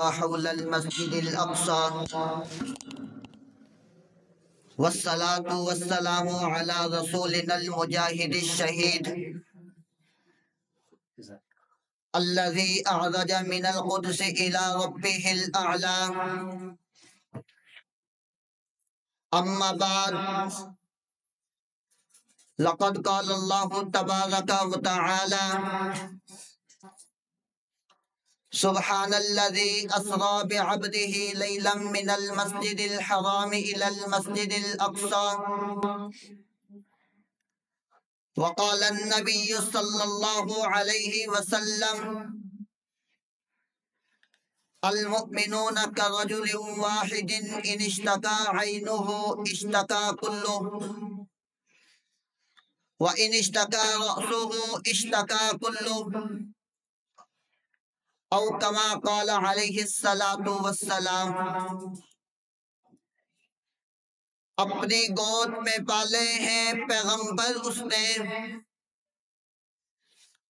حول المسجد الأقصى والصلاة والسلام على رسولنا المجاهد الشهيد الذي أعرج من القدس إلى ربه الأعلى. أما بعد، لقد قال الله تبارك وتعالى: سبحان الذي أسرى بعبده ليلا من المسجد الحرام إلى المسجد الأقصى. وقال النبي صلى الله عليه وسلم: المؤمنون كرجل واحد إن اشتكى عينه اشتكى كله، وإن اشتكى رأسه اشتكى كله، او کما قال علیہ الصلاۃ والسلام. اپنی گود میں پالے ہیں پیغمبر اس نے،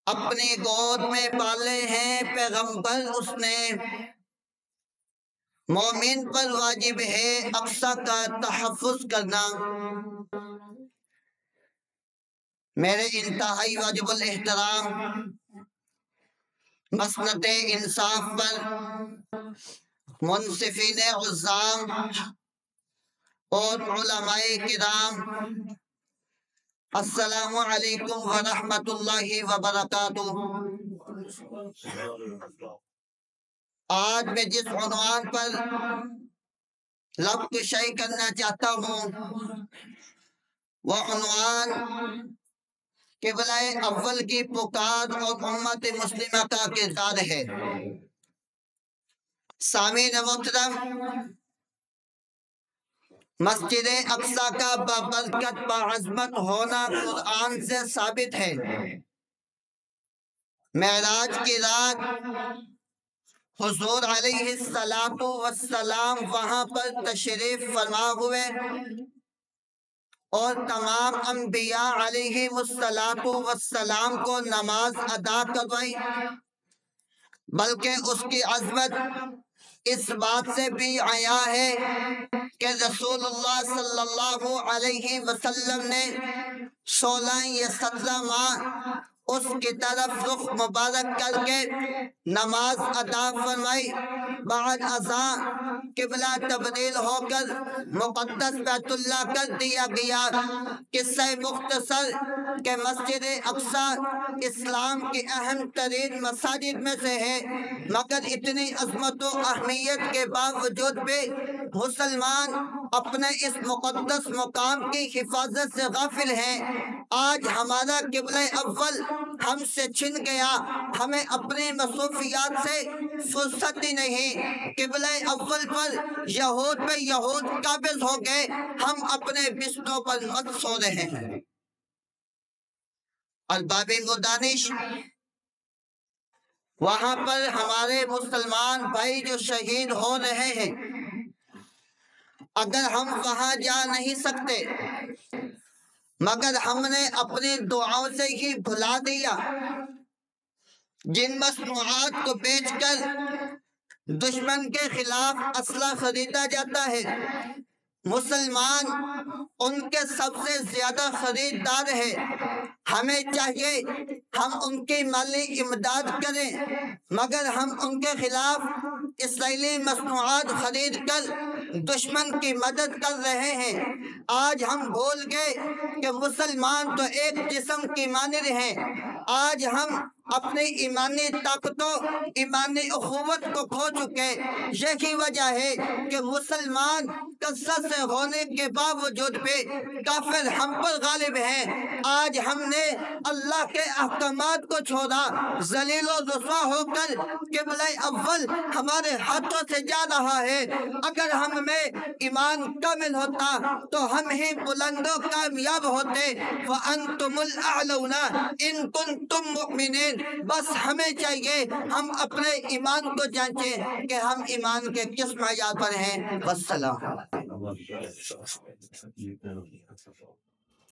اپنی گود میں پالے ہیں پیغمبر اس نے. مومن پر واجب ہے اقصی کا تحفظ کرنا. میرے انتہائی واجب الاحترام مسند انصاف پر منصفین عظام اور علماء کرام، السلام علیکم ورحمۃ اللہ وبرکاتہ. آج میں جس عنوان پر لب کشائی کرنا چاہتا ہوں وہ عنوان قبلہ اول کی پکار اور امت مسلمہ کا کردار ہے. سامعین محترم، مسجد اقصی کا بابرکت باعظمت ہونا قرآن سے ثابت ہے. معراج کی رات حضور علیہ السلام وہاں پر تشریف فرما ہوئے اور تمام انبیاء علیہ السلام کو نماز ادا کروائی. بلکہ اس کی عظمت اس بات سے بھی عیاں ہے کہ رسول اللہ صلی اللہ علیہ وسلم نے 16 یا 17 ماہ اس کی طرف رخ مبارک کر کے نماز ادا فرمائی. بعد ازاں قبلہ تبدیل ہو کر مقدس بیت اللہ کر دیا گیا. قصہ مختصر کہ مسجد اقصی اسلام کی اہم ترین مساجد میں سے ہے، مگر اتنی عظمت و اہمیت کے باوجود بھی مسلمان اپنے اس مقدس مقام کی حفاظت سے غافل ہیں. آج ہمارا قبلہ اول ہم سے چھن گیا، ہمیں اپنے مصروفیات سے فرصت ہی نہیں. قبلہ اول پر یہود قابض ہو گئے، ہم اپنے بستروں پر مت سو رہے ہیں. ارباب دانش، وہاں پر ہمارے مسلمان بھائی جو شہید ہو رہے ہیں، اگر ہم وہاں جا نہیں سکتے مگر ہم نے اپنی دعاؤں سے ہی بھلا دیا. جن مصنوعات کو بیچ کر دشمن کے خلاف اسلحہ خریدا جاتا ہے، مسلمان ان کے سب سے زیادہ خریدار ہے. ہمیں چاہیے ہم ان کی مالی امداد کریں، مگر ہم ان کے خلاف اسرائیلی مصنوعات خرید کر دشمن کی مدد کر رہے ہیں. آج ہم بھول گئے کہ مسلمان تو ایک جسم کی مانند ہیں. آج ہم اپنی ایمانی طاقتوں، ایمانی اخوت کو کھو چکے. یہی وجہ ہے کہ مسلمان کثرت سے ہونے کے باوجود بھی کافر ہم پر غالب ہیں. آج ہم نے اللہ کے احکامات کو چھوڑا، ذلیل و رسوا ہو کر قبلہ اول ہمارے ہاتھوں سے جا رہا ہے. اگر ہم میں ایمان کامل ہوتا تو ہم ہی بلند و کامیاب ہوتے. وَأَنْتُمُ الْأَعْلَوْنَ إِن كُنْتُمْ مُؤْمِنِينَ. بس ہمیں چاہیے ہم اپنے ایمان کو جانچیں کہ ہم ایمان کے کس معیار پر ہیں. والسلام.